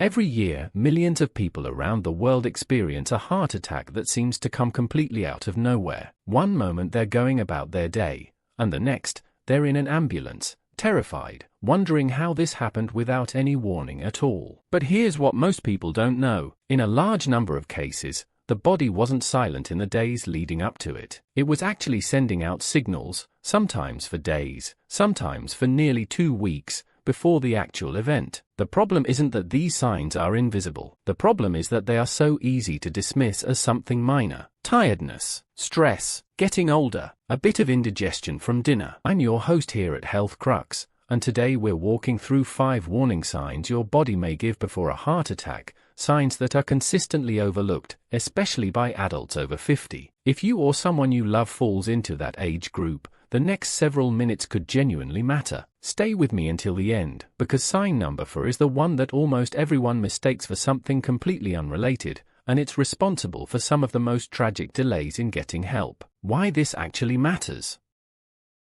Every year, millions of people around the world experience a heart attack that seems to come completely out of nowhere. One moment they're going about their day, and the next, they're in an ambulance, terrified, wondering how this happened without any warning at all. But here's what most people don't know. In a large number of cases, the body wasn't silent in the days leading up to it. It was actually sending out signals, sometimes for days, sometimes for nearly 2 weeks, before the actual event. The problem isn't that these signs are invisible. The problem is that they are so easy to dismiss as something minor. Tiredness, stress, getting older, a bit of indigestion from dinner. I'm your host here at Health Crux, and today we're walking through 5 warning signs your body may give before a heart attack, signs that are consistently overlooked, especially by adults over 50. If you or someone you love falls into that age group, the next several minutes could genuinely matter. Stay with me until the end, because sign number 4 is the one that almost everyone mistakes for something completely unrelated, and it's responsible for some of the most tragic delays in getting help. Why this actually matters.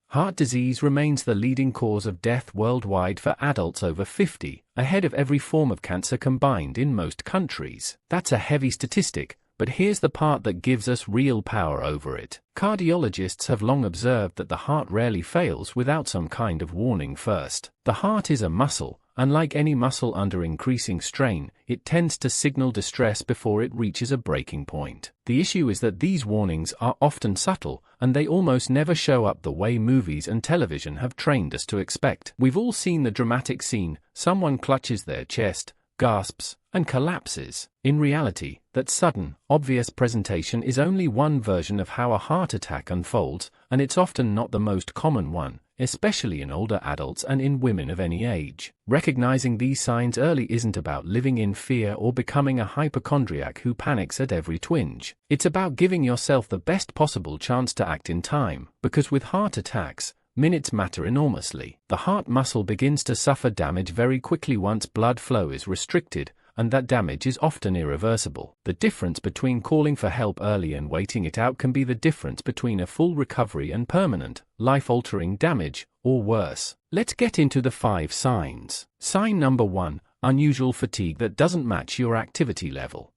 Heart disease remains the leading cause of death worldwide for adults over 50, ahead of every form of cancer combined in most countries. That's a heavy statistic, but here's the part that gives us real power over it. Cardiologists have long observed that the heart rarely fails without some kind of warning first. The heart is a muscle, and like any muscle under increasing strain, it tends to signal distress before it reaches a breaking point. The issue is that these warnings are often subtle, and they almost never show up the way movies and television have trained us to expect. We've all seen the dramatic scene: someone clutches their chest, gasps, and collapses. In reality, that sudden, obvious presentation is only one version of how a heart attack unfolds, and it's often not the most common one, especially in older adults and in women of any age. Recognizing these signs early isn't about living in fear or becoming a hypochondriac who panics at every twinge. It's about giving yourself the best possible chance to act in time, because with heart attacks, minutes matter enormously. The heart muscle begins to suffer damage very quickly once blood flow is restricted, and that damage is often irreversible. The difference between calling for help early and waiting it out can be the difference between a full recovery and permanent, life-altering damage, or worse. Let's get into the 5 signs. Sign number 1, unusual fatigue that doesn't match your activity level.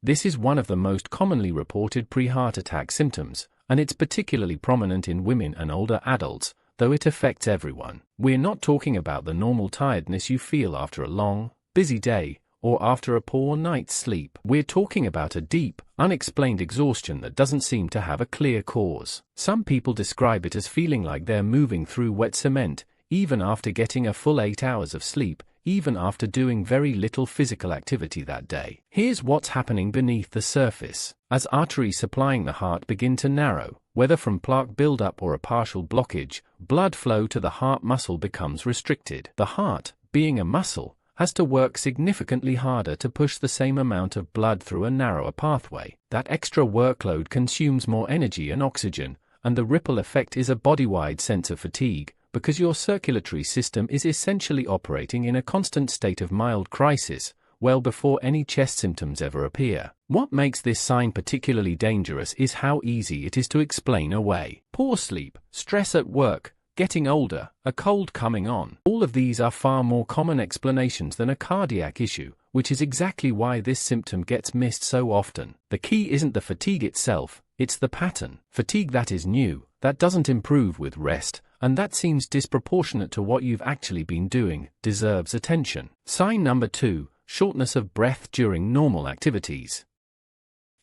This is one of the most commonly reported pre-heart attack symptoms, and it's particularly prominent in women and older adults, though it affects everyone. We're not talking about the normal tiredness you feel after a long, busy day, or after a poor night's sleep. We're talking about a deep, unexplained exhaustion that doesn't seem to have a clear cause. Some people describe it as feeling like they're moving through wet cement, even after getting a full 8 hours of sleep, even after doing very little physical activity that day. Here's what's happening beneath the surface. As arteries supplying the heart begin to narrow, whether from plaque buildup or a partial blockage, blood flow to the heart muscle becomes restricted. The heart, being a muscle, has to work significantly harder to push the same amount of blood through a narrower pathway. That extra workload consumes more energy and oxygen, and the ripple effect is a body-wide sense of fatigue, because your circulatory system is essentially operating in a constant state of mild crisis, well before any chest symptoms ever appear. What makes this sign particularly dangerous is how easy it is to explain away. Poor sleep, stress at work, getting older, a cold coming on. All of these are far more common explanations than a cardiac issue, which is exactly why this symptom gets missed so often. The key isn't the fatigue itself, it's the pattern. Fatigue that is new, that doesn't improve with rest, and that seems disproportionate to what you've actually been doing, deserves attention. Sign number 2, shortness of breath during normal activities.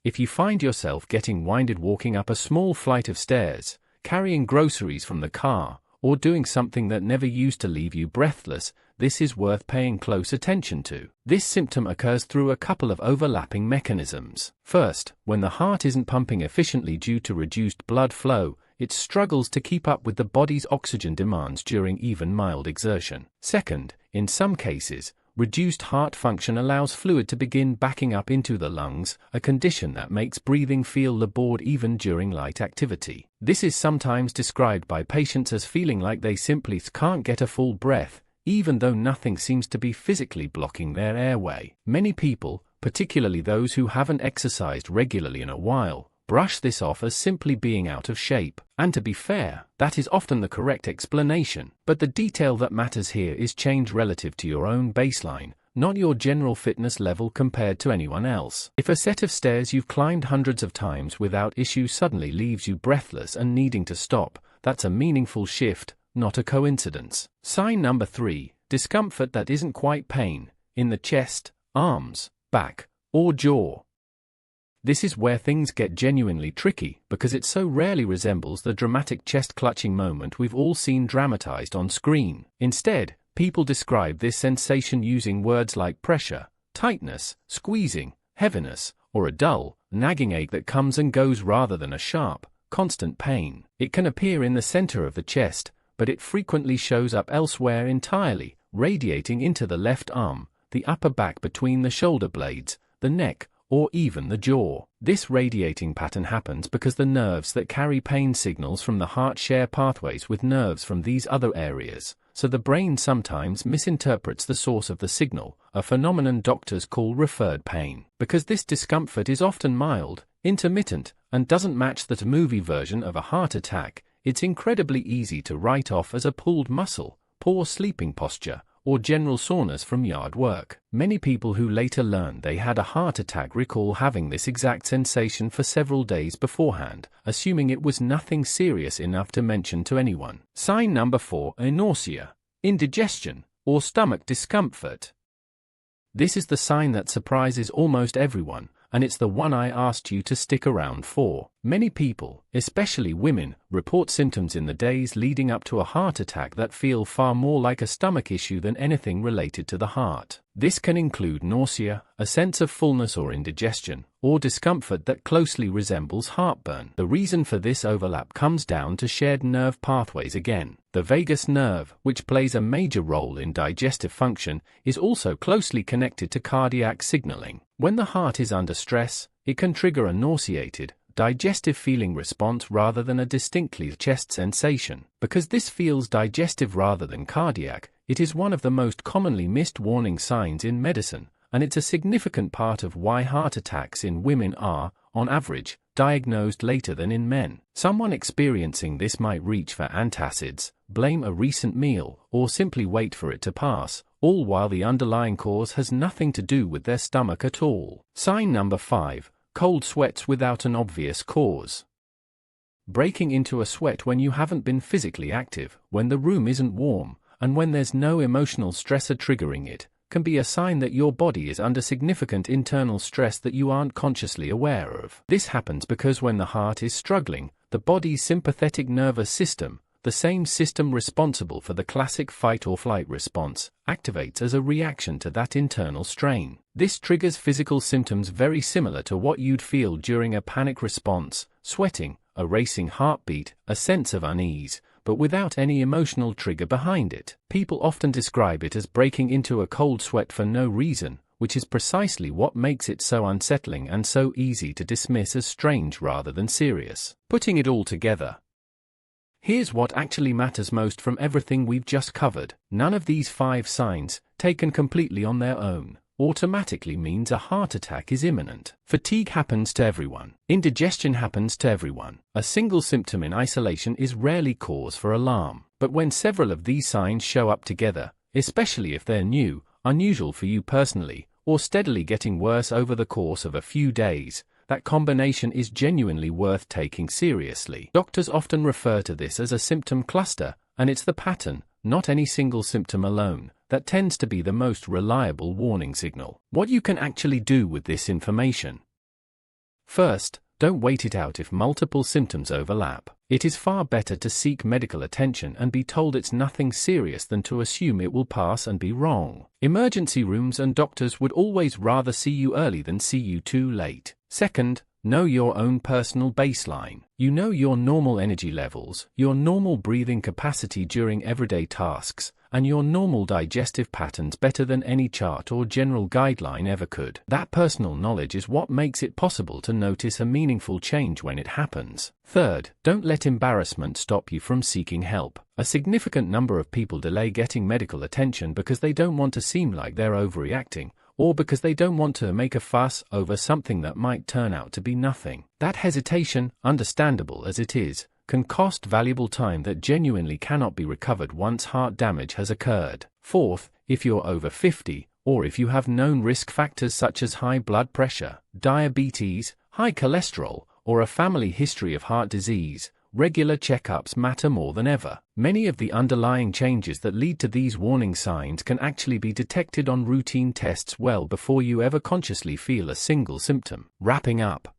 If you find yourself getting winded walking up a small flight of stairs, carrying groceries from the car, or doing something that never used to leave you breathless, this is worth paying close attention to. This symptom occurs through a couple of overlapping mechanisms. First, when the heart isn't pumping efficiently due to reduced blood flow, it struggles to keep up with the body's oxygen demands during even mild exertion. Second, in some cases, reduced heart function allows fluid to begin backing up into the lungs, a condition that makes breathing feel labored even during light activity. This is sometimes described by patients as feeling like they simply can't get a full breath, even though nothing seems to be physically blocking their airway. Many people, particularly those who haven't exercised regularly in a while, brush this off as simply being out of shape. And to be fair, that is often the correct explanation. But the detail that matters here is change relative to your own baseline, not your general fitness level compared to anyone else. If a set of stairs you've climbed hundreds of times without issue suddenly leaves you breathless and needing to stop, that's a meaningful shift, not a coincidence. Sign number 3, discomfort that isn't quite pain, in the chest, arms, back, or jaw. This is where things get genuinely tricky because it so rarely resembles the dramatic chest-clutching moment we've all seen dramatized on screen. Instead, people describe this sensation using words like pressure, tightness, squeezing, heaviness, or a dull, nagging ache that comes and goes rather than a sharp, constant pain. It can appear in the center of the chest, but it frequently shows up elsewhere entirely, radiating into the left arm, the upper back between the shoulder blades, the neck, or even the jaw. This radiating pattern happens because the nerves that carry pain signals from the heart share pathways with nerves from these other areas, so the brain sometimes misinterprets the source of the signal, a phenomenon doctors call referred pain. Because this discomfort is often mild, intermittent, and doesn't match the movie version of a heart attack, it's incredibly easy to write off as a pulled muscle, poor sleeping posture, or general soreness from yard work. Many people who later learn they had a heart attack recall having this exact sensation for several days beforehand, assuming it was nothing serious enough to mention to anyone. Sign number 4, nausea, indigestion, or stomach discomfort. This is the sign that surprises almost everyone, and it's the one I asked you to stick around for. Many people, especially women, report symptoms in the days leading up to a heart attack that feel far more like a stomach issue than anything related to the heart. This can include nausea, a sense of fullness or indigestion, or discomfort that closely resembles heartburn. The reason for this overlap comes down to shared nerve pathways again. The vagus nerve, which plays a major role in digestive function, is also closely connected to cardiac signaling. When the heart is under stress, it can trigger a nauseated, digestive feeling response rather than a distinctly chest sensation. Because this feels digestive rather than cardiac, it is one of the most commonly missed warning signs in medicine, and it's a significant part of why heart attacks in women are, on average, diagnosed later than in men. Someone experiencing this might reach for antacids, blame a recent meal, or simply wait for it to pass, all while the underlying cause has nothing to do with their stomach at all. Sign number 5, cold sweats without an obvious cause. Breaking into a sweat when you haven't been physically active, when the room isn't warm, and when there's no emotional stressor triggering it, can be a sign that your body is under significant internal stress that you aren't consciously aware of. This happens because when the heart is struggling, the body's sympathetic nervous system, the same system responsible for the classic fight-or-flight response, activates as a reaction to that internal strain. This triggers physical symptoms very similar to what you'd feel during a panic response: sweating, a racing heartbeat, a sense of unease, but without any emotional trigger behind it. People often describe it as breaking into a cold sweat for no reason, which is precisely what makes it so unsettling and so easy to dismiss as strange rather than serious. Putting it all together, here's what actually matters most from everything we've just covered. None of these 5 signs, taken completely on their own, automatically means a heart attack is imminent. Fatigue happens to everyone. Indigestion happens to everyone. A single symptom in isolation is rarely cause for alarm. But when several of these signs show up together, especially if they're new, unusual for you personally, or steadily getting worse over the course of a few days, that combination is genuinely worth taking seriously. Doctors often refer to this as a symptom cluster, and it's the pattern, not any single symptom alone, that tends to be the most reliable warning signal. What you can actually do with this information. First, don't wait it out if multiple symptoms overlap. It is far better to seek medical attention and be told it's nothing serious than to assume it will pass and be wrong. Emergency rooms and doctors would always rather see you early than see you too late. Second, know your own personal baseline. You know your normal energy levels, your normal breathing capacity during everyday tasks, and your normal digestive patterns better than any chart or general guideline ever could. That personal knowledge is what makes it possible to notice a meaningful change when it happens. Third, don't let embarrassment stop you from seeking help. A significant number of people delay getting medical attention because they don't want to seem like they're overreacting, or because they don't want to make a fuss over something that might turn out to be nothing. That hesitation, understandable as it is, can cost valuable time that genuinely cannot be recovered once heart damage has occurred. Fourth, if you're over 50, or if you have known risk factors such as high blood pressure, diabetes, high cholesterol, or a family history of heart disease, regular checkups matter more than ever. Many of the underlying changes that lead to these warning signs can actually be detected on routine tests well before you ever consciously feel a single symptom. Wrapping up.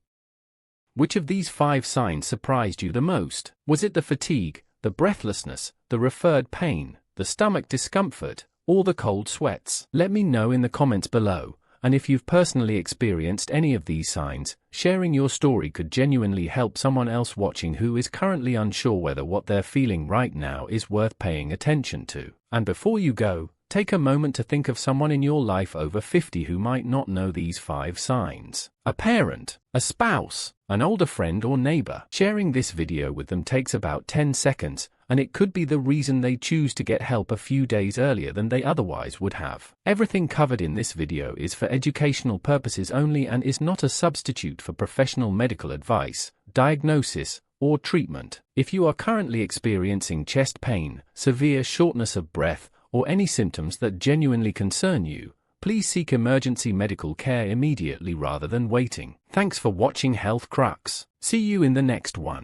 Which of these 5 signs surprised you the most? Was it the fatigue, the breathlessness, the referred pain, the stomach discomfort, or the cold sweats? Let me know in the comments below, and if you've personally experienced any of these signs, sharing your story could genuinely help someone else watching who is currently unsure whether what they're feeling right now is worth paying attention to. And before you go, take a moment to think of someone in your life over 50 who might not know these 5 signs. A parent, a spouse, an older friend or neighbor. Sharing this video with them takes about 10 seconds, and it could be the reason they choose to get help a few days earlier than they otherwise would have. Everything covered in this video is for educational purposes only and is not a substitute for professional medical advice, diagnosis, or treatment. If you are currently experiencing chest pain, severe shortness of breath, or any symptoms that genuinely concern you, please seek emergency medical care immediately rather than waiting. Thanks for watching Health Crux. See you in the next one.